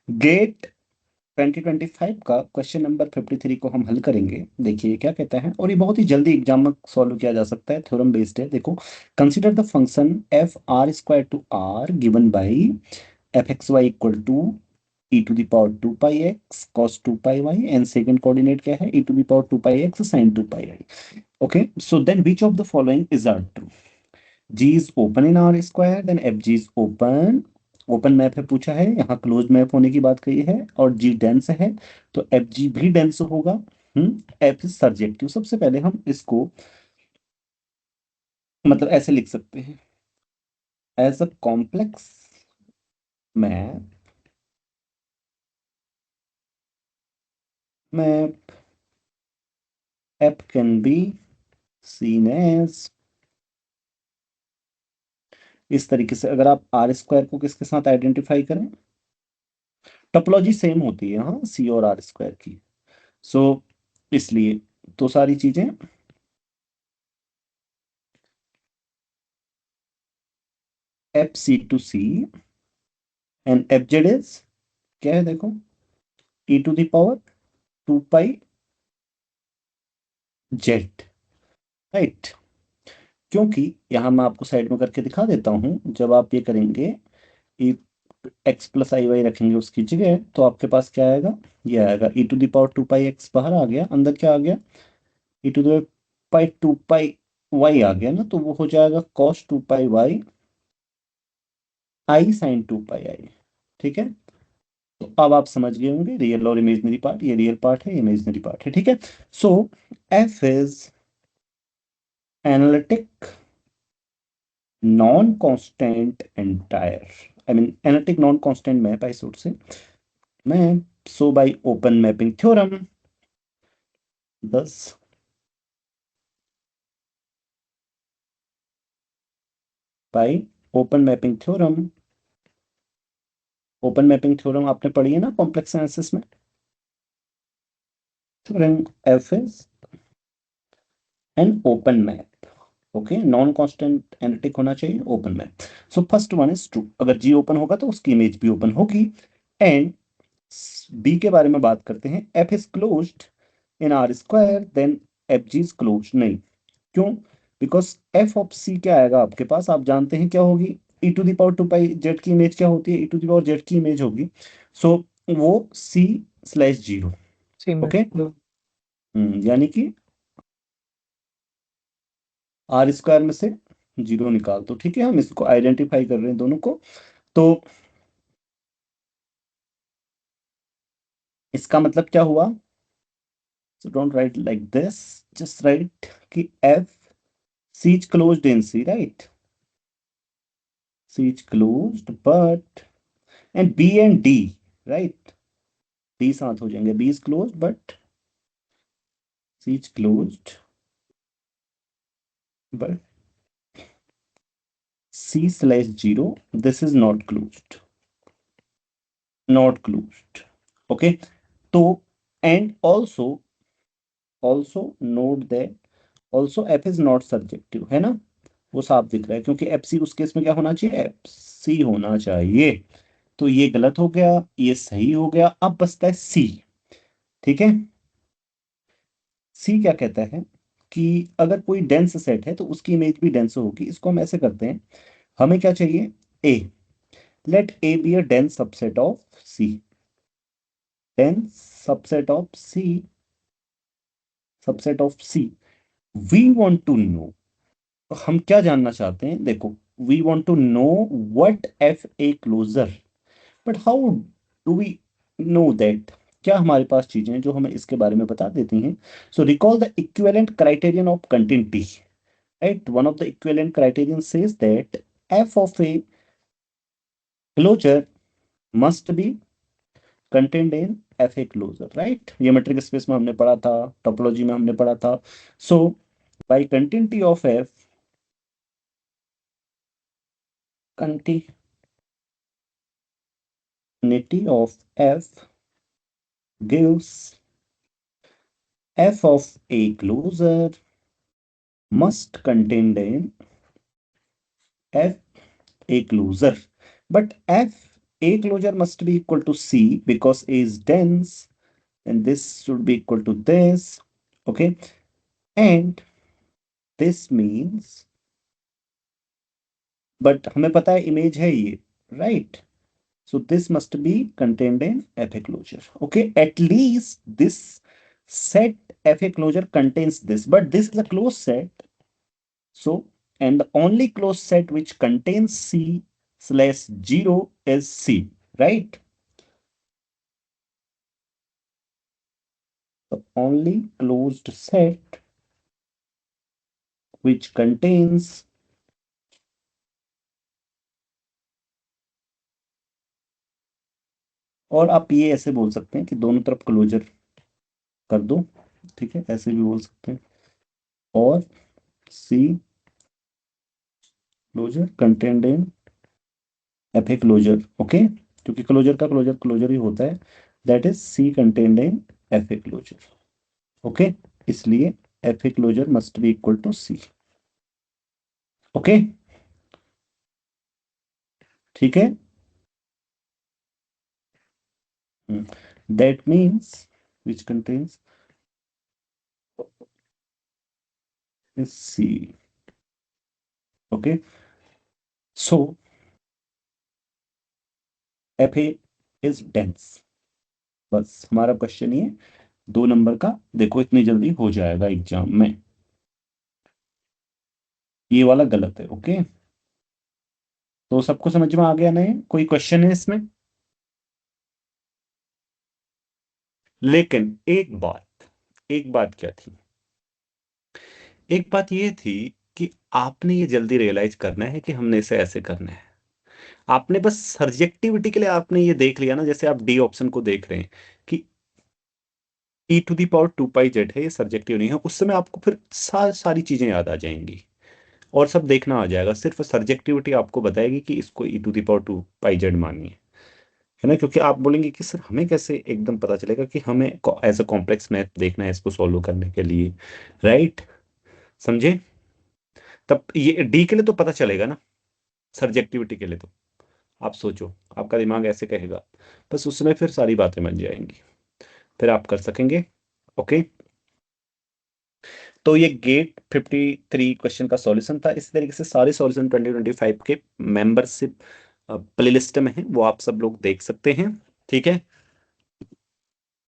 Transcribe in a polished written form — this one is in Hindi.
गेट 2025 का क्वेश्चन नंबर 53 को हम हल करेंगे। देखिए क्या कहता है, और ये बहुत ही जल्दी एग्जाम में सॉल्व किया जा सकता है, थ्योरम बेस्ड है। देखो, consider the function F R square to R given by F X Y equal to e to the power 2 pi X cos 2 pi Y, and second coordinate क्या है, e to the power 2 pi X sine 2 pi I. Okay, so then which of the following is are true? G is open in R square, then FG is open। Open map है पूछा है, यहाँ क्लोज मैप होने की बात कही है, और G डेंस है, तो FG भी डेंस होगा। F is surjective. सबसे पहले हम इसको मतलब ऐसे लिख सकते हैं, as a complex map, map F can be seen as, इस तरीके से। अगर आप आर स्क्वायर को किसके साथ आइडेंटिफाई करें, टोपोलॉजी सेम होती है हाँ, सी और आर स्क्वायर की। सो इसलिए तो सारी चीजें F C to C and F Z is क्या है, देखो e to the power 2 pi Z, right. क्योंकि यहां मैं आपको साइड में करके दिखा देता हूं, जब आप ये करेंगे e एक्स प्लस आई वाई रखेंगे उसकी जगह, तो आपके पास क्या आएगा, ये आएगा e to the power 2 pi x, बाहर आ गया, अंदर क्या आ गया, e to the power pi 2 pi y आ गया ना, तो वो हो जाएगा cos 2 pi y i sine 2 pi i. ठीक है, तो अब आप समझ गए होंगे रियल और इमेजनरी पार्ट, ये रियल पार्ट है, ये इमेजनरी पार्ट है। ठीक है, so f is analytic non constant entire, I mean analytic non constant map I should say map, so by open mapping theorem, thus by open mapping theorem, open mapping theorem आपने पढ़ी है ना कॉम्प्लेक्स एनालिसिस में, theorem f is an open map. Okay, non constant analytic होना चाहिए, open map. So first one is true, अगर जी ओपन होगा तो उसकी इमेज भी ओपन होगी। एंड बी के बारे में बात करते हैं, F is closed in R square, then F G is closed नहीं। क्यों? बिकॉज एफ ऑफ सी क्या आएगा आपके पास, आप जानते हैं क्या होगी, ई टू दावर 2 पाई जेड की इमेज क्या होती है, ई टू दावर जेड की इमेज होगी, सो वो सी स्लैश जीरो। सी में ओके, यानी कि आर स्क्वायर में से जीरो निकाल दो। ठीक है, हम इसको आइडेंटिफाई कर रहे हैं दोनों को, तो इसका मतलब क्या हुआ, so don't write like this, just write कि f C is closed in C, right, C is closed but, and B and D, right, D साथ हो जाएंगे, B is closed but C is closed but C slash zero, this is not closed, not closed. Okay, तो and also note that also f is not subjective, है ना, वो साफ दिख रहा है, क्योंकि एफ सी उस केस में क्या होना चाहिए, एफ सी होना चाहिए। तो ये गलत हो गया, ये सही हो गया, अब बचता है सी। ठीक है, सी क्या कहता है कि अगर कोई डेंस सेट है तो उसकी इमेज भी डेंस होगी। इसको हम ऐसे करते हैं, हमें क्या चाहिए, A, let A be a dense subset of C, dense subset of C, subset of C. We want to know, हम क्या जानना चाहते हैं, देखो, we want to know what f A closure, but how do we know that, क्या हमारे पास चीजें हैं जो हमें इसके बारे में बता देती हैं। So recall the equivalent criterion of continuity, right, one of the equivalent criterion says that f of A closure must be contained in f A closure, right, ये मेट्रिक स्पेस में हमने पढ़ा था, टोपोलॉजी में हमने पढ़ा था। So by continuity of f, continuity of f gives f of a closure must contain in f a closure, but f A closure must be equal to C because A is dense, and this should be equal to this. Okay, and this means, but हमें पता है इमेज है ये, right? So this must be contained in FA closure. Okay, at least this set FA closure contains this, but this is a closed set. So, and the only closed set which contains C slash 0 is C, right? The only closed set which contains और आप ये ऐसे बोल सकते हैं कि दोनों तरफ क्लोजर कर दो, ठीक है, ऐसे भी बोल सकते हैं, और C closure contained in f A closure. Okay, क्योंकि क्लोजर का क्लोजर क्लोजर ही होता है, that is C contained in f A closure. Okay, इसलिए f A closure must be equal to C. Okay, ठीक है, that means which contains C. Okay, so f A is dense. बस हमारा क्वेश्चन ये 2 नंबर का, देखो इतनी जल्दी हो जाएगा एग्जाम में, ये वाला गलत है। ओके, तो सबको समझ में आ गया ना? कोई क्वेश्चन है इसमें? लेकिन एक बात क्या थी, एक बात ये थी कि आपने ये जल्दी रियलाइज करना है कि हमने इसे ऐसे करना है। आपने बस सब्जेक्टिविटी के लिए आपने ये देख लिया ना, जैसे आप डी ऑप्शन को देख रहे हैं कि e⁻² है, ये सब्जेक्टिव नहीं है, उस समय आपको फिर सारी चीजें याद आ जाएंगी और सब देखना आ जाएगा। सिर्फ सब्जेक्टिविटी आपको बताएगी कि इसको e⁻² मानिए, है ना? क्योंकि आप बोलेंगे कि सर हमें कैसे एकदम पता चलेगा कि हमें एज अ कॉम्प्लेक्स मैथ देखना है इसको सॉल्व करने के लिए, राइट? समझे? तब ये डी के लिए तो पता चलेगा ना, सब्जेक्टिविटी के लिए तो आप सोचो, आपका दिमाग ऐसे कहेगा, बस उस समय फिर सारी बातें बन जाएंगी, फिर आप कर सकेंगे। ओके, तो ये गेट 53 क्वेश्चन का सॉल्यूशन था। इस तरीके से सारे सॉल्यूशन 2025 के मेंबरशिप प्लेलिस्ट में हैं, वो आप सब लोग देख सकते हैं, ठीक है।